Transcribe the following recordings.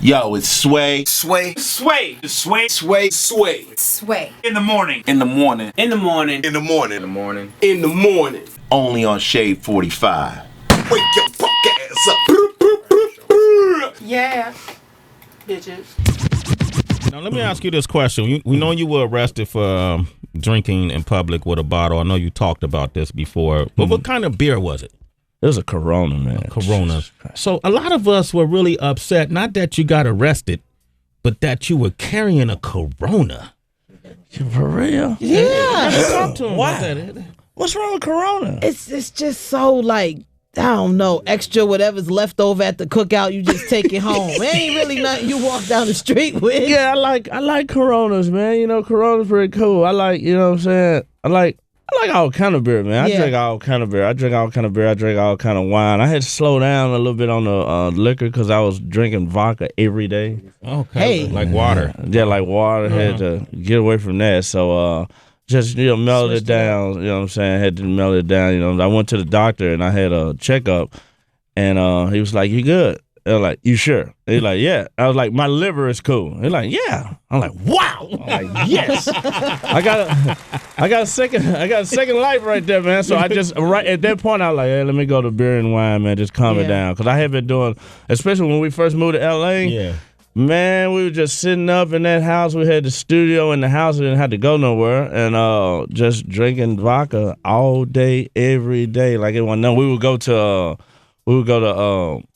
Yo, it's Sway. Sway. Sway. Sway. Sway. Sway. Sway. In the morning. In the morning. In the morning. In the morning. In the morning. In the morning. Only on Shade 45. Wake your fuck ass up. Yeah. Bitches. Now, let me ask you this question. We know you were arrested for drinking in public with a bottle. I know you talked about this before. But what kind of beer was it? It was a Corona, man. Corona. So a lot of us were really upset, not that you got arrested, but that you were carrying a Corona. For real? Yeah. Talk to him about that. What's wrong with Corona? It's just so like, I don't know, extra whatever's left over at the cookout, you just take it home. It ain't really nothing you walk down the street with. Yeah, I like Coronas, man. You know, Corona's pretty cool. I like, you know what I'm saying? I like all kind of beer, man. I drink all kind of beer. I drink all kind of beer. I drink all kind of wine. I had to slow down a little bit on the liquor because I was drinking vodka every day. Okay. Hey. Like water. Yeah, like water. Had to get away from that. So just, mellow it down. You know what I'm saying? Had to mellow it down. I went to the doctor and I had a checkup and he was like, "You good?" I was like, "You sure?" He's like, "Yeah." I was like, "My liver is cool." He's like, "Yeah." I'm like, "Wow!" I'm like, "Yes." I got a second life right there, man. So I just right at that point, I was like, "Hey, let me go to beer and wine, man. Just calm it down," because I had been doing, especially when we first moved to LA. Yeah. Man, we were just sitting up in that house. We had the studio in the house. We didn't have to go nowhere, and just drinking vodka all day, every day. Like it wasn't nothing. We would go to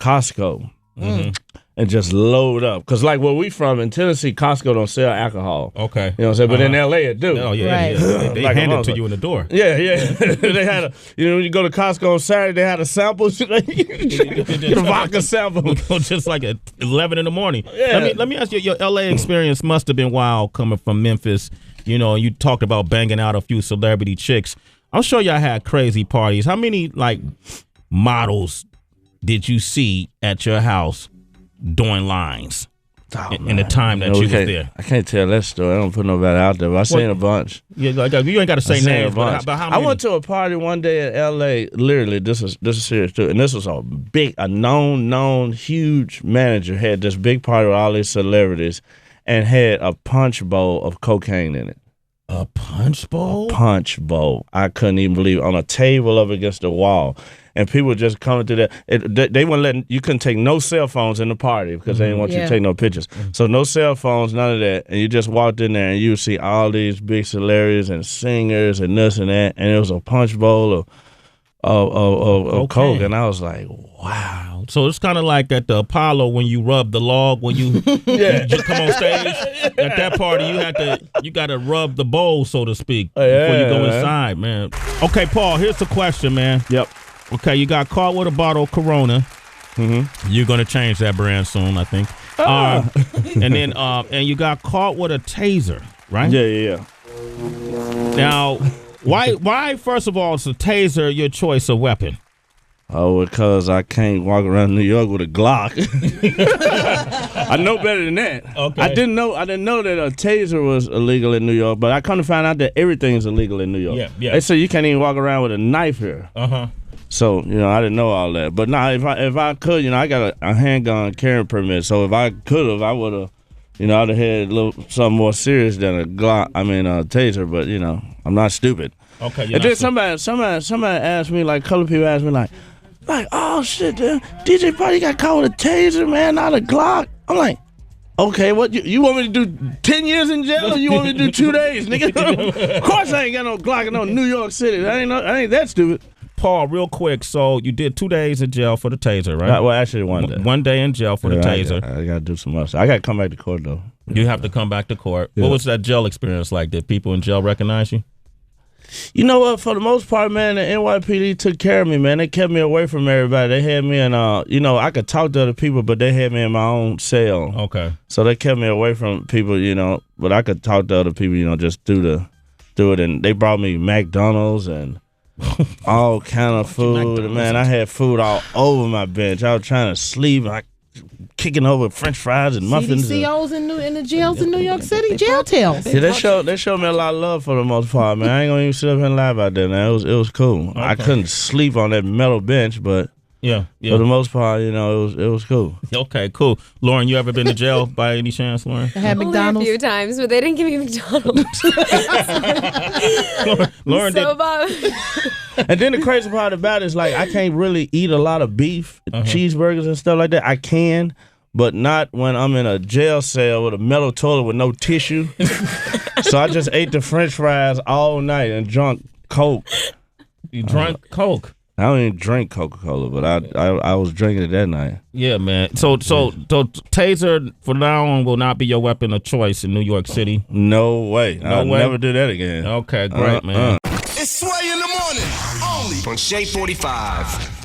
Costco. Mm-hmm. And just load up. Because like where we from in Tennessee, Costco don't sell alcohol. Okay. You know what I'm saying? But in LA it do. Oh, yeah. Right. Yeah. They Like hand it to you in the door. Yeah. They had when you go to Costco on Saturday, they had a sample. Get a vodka sample. Just like at 11 in the morning. Yeah. Let me ask you, your LA experience must have been wild coming from Memphis. You talked about banging out a few celebrity chicks. I'm sure y'all had crazy parties. How many like models did you see at your house doing lines in the time that you was there? I can't tell that story. I don't put nobody out there, but I seen a bunch. Yeah, like, you ain't got to say names, but how many? I went to a party one day in L.A. Literally, this is serious too, and this was a known huge manager had this big party with all these celebrities, and had a punch bowl of cocaine in it. A punch bowl? A punch bowl. I couldn't even believe it. On a table up against the wall. And people just coming through that. They weren't letting, you couldn't take no cell phones in the party because they didn't want you to take no pictures. So no cell phones, none of that. And you just walked in there and you would see all these big celebrities and singers and this and that. And it was a punch bowl of coke. And I was like, wow. So it's kind of like at the Apollo when you rub the log when you, you just come on stage. At that party, you got to rub the bowl, so to speak, before you go inside, man. Okay, Paul, here's the question, man. Yep. Okay, you got caught with a bottle of Corona. Mm-hmm. You're gonna change that brand soon, I think. And then, and you got caught with a taser, right? Yeah. Now, why? First of all, is a taser your choice of weapon? Oh, because I can't walk around New York with a Glock. I know better than that. Okay. I didn't know that a taser was illegal in New York, but I kind of found out that everything's illegal in New York. Yeah. They say you can't even walk around with a knife here. So, I didn't know all that. But now, if I could, I got a handgun carrying permit. So if I could have, I would have, I'd have had something more serious than a Glock. I mean, a taser. But I'm not stupid. Okay. And then somebody asked me, like, a couple of people asked me, like, oh shit, DJ Party got caught with a taser, man, not a Glock. I'm like, okay, what you want me to do 10 years in jail or you want me to do 2 days, nigga? Of course I ain't got no Glock in no New York City. I ain't that stupid. Paul, real quick, so you did 2 days in jail for the taser, right? Well, actually 1 day. 1 day in jail for the taser. I got to do some else. I got to come back to court, though. You have to come back to court. Yeah. What was that jail experience like? Did people in jail recognize you? You know what? For the most part, man, the NYPD took care of me, man. They kept me away from everybody. They had me in, I could talk to other people, but they had me in my own cell. Okay. So they kept me away from people, but I could talk to other people, just do it. And they brought me McDonalds and all kind of food. Man, I had food all over my bench. I was trying to sleep, kicking over French fries and muffins. CDCOs in the jails in New York City, jail tails. Yeah, they showed me a lot of love for the most part, man. I ain't gonna even sit up here and lie about that, man. It was cool. Okay. I couldn't sleep on that metal bench, but Yeah, For the most part, you know, it was cool. Okay, cool. Lauren, you ever been to jail by any chance, Lauren? I had Only McDonald's. a few times, but they didn't give me McDonald's. Lauren did. So Bob. And then the crazy part about it is like I can't really eat a lot of beef, cheeseburgers and stuff like that. I can, but not when I'm in a jail cell with a metal toilet with no tissue. So I just ate the French fries all night and drunk Coke. You drank Coke. I don't even drink Coca-Cola, but I was drinking it that night. Yeah, man. So taser for now on will not be your weapon of choice in New York City. No way. I'll way? never do that again. Okay, great, man. It's Sway in the morning, only on Shade 45.